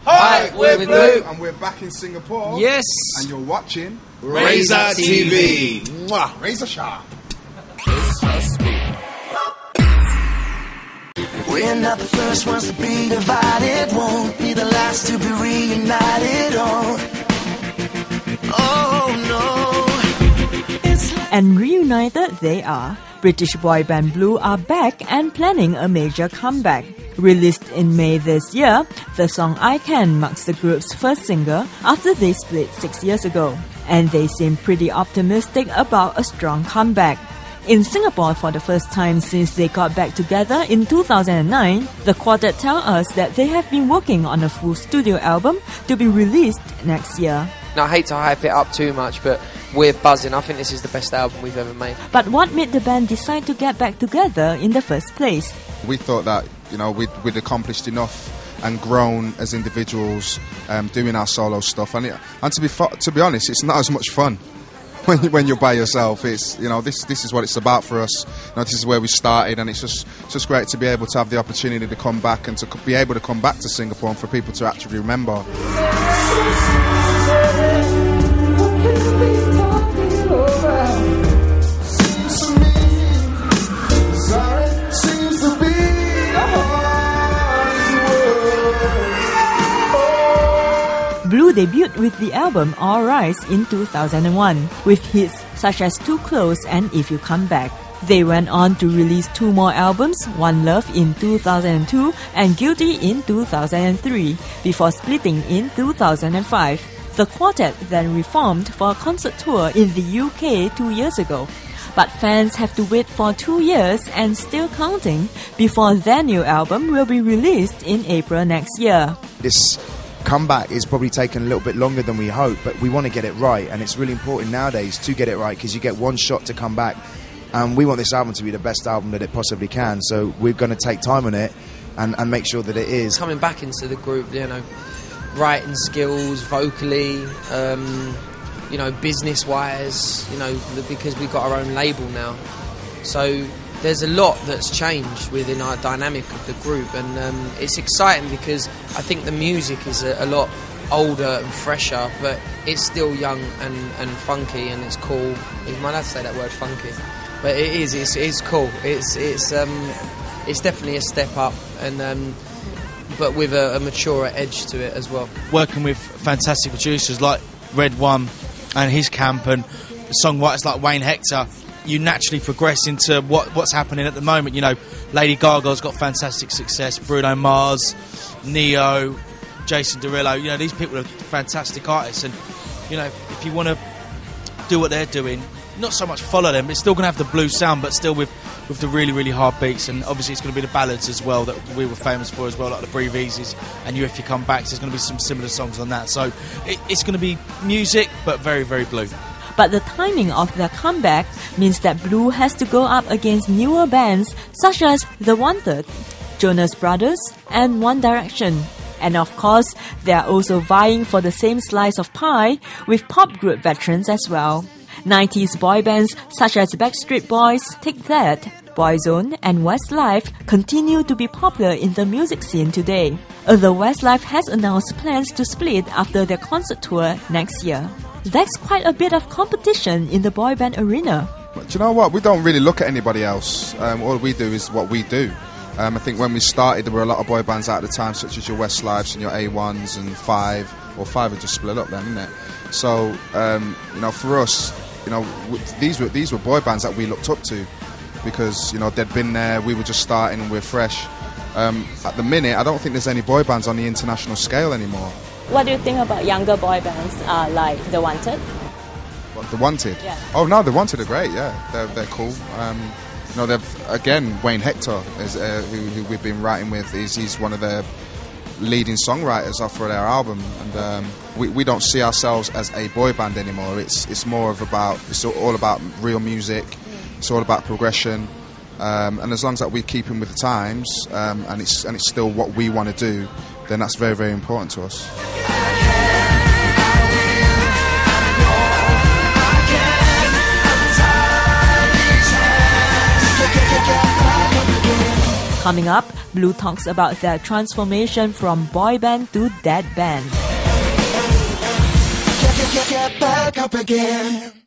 Hi, we're Blue. And we're back in Singapore. Yes. And you're watching Razor TV. Mwah. Razor sharp. We're not the first ones to be divided, won't be the last to be reunited. Oh no. And reunited they are. British boy band Blue are back and planning a major comeback. Released in May this year, the song I Can marks the group's first single after they split 6 years ago. And they seem pretty optimistic about a strong comeback. In Singapore for the first time since they got back together in 2009, the quartet tell us that they have been working on a full studio album to be released next year. Now, I hate to hype it up too much, but we're buzzing. I think this is the best album we've ever made. But what made the band decide to get back together in the first place? We thought that, we'd accomplished enough and grown as individuals doing our solo stuff. And to be honest, it's not as much fun when you're by yourself. It's this is what it's about for us. This is where we started, and it's just great to be able to have the opportunity to come back and to be able to come back to Singapore and for people to actually remember. Blue debuted with the album All Rise in 2001, with hits such as Too Close and If You Come Back. They went on to release 2 more albums, One Love in 2002 and Guilty in 2003, before splitting in 2005. The quartet then reformed for a concert tour in the UK 2 years ago. But fans have to wait for 2 years and still counting before their new album will be released in April next year. This comeback is probably taken a little bit longer than we hoped, but we want to get it right, and it's really important nowadays to get it right because you get one shot to come back, and we want this album to be the best album that it possibly can, so we're going to take time on it and make sure that it is. Coming back into the group, writing skills, vocally, business-wise, because we've got our own label now, so there's a lot that's changed within our dynamic of the group, and it's exciting because I think the music is a lot older and fresher, but it's still young and funky, and it's cool. You might have to say that word, funky, but it is. It's cool. It's definitely a step up, and but with a maturer edge to it as well. Working with fantastic producers like Red One and his camp, and songwriters like Wayne Hector, you naturally progress into what's happening at the moment. Lady Gaga's got fantastic success, Bruno Mars, Neo, Jason Derulo. These people are fantastic artists, and if you want to do what they're doing, not so much follow them, it's still going to have the blues sound, but still with the really, really hard beats, and obviously it's going to be the ballads as well that we were famous for as well, like the Breathe Easies and You If You Come Back. So there's going to be some similar songs on that, so it's going to be music but very, very blue. But the timing of their comeback means that Blue has to go up against newer bands such as The Wanted, Jonas Brothers and One Direction. And of course, they are also vying for the same slice of pie with pop group veterans as well. 90s boy bands such as Backstreet Boys, Take That, Boyzone and Westlife continue to be popular in the music scene today. Although Westlife has announced plans to split after their concert tour next year. That's quite a bit of competition in the boy band arena. But do you know what? We don't really look at anybody else. All we do is what we do. I think when we started, there were a lot of boy bands out at the time, such as your Westlifes and your A1s and Five. Or Five had just split up then, didn't it? So, for us, these were boy bands that we looked up to because, they'd been there, we were just starting and we're fresh. At the minute, I don't think there's any boy bands on the international scale anymore. What do you think about younger boy bands like The Wanted? What, The Wanted? Yeah. Oh no, The Wanted are great. Yeah, they're cool. They've again Wayne Hector is who we've been writing with. He's one of the leading songwriters for their album, and we don't see ourselves as a boy band anymore. It's all about real music. It's all about progression, and as long as that we're keeping with the times, and it's still what we want to do, then that's very, very important to us. Coming up, Blue talks about their transformation from boy band to dad band. Get back up again.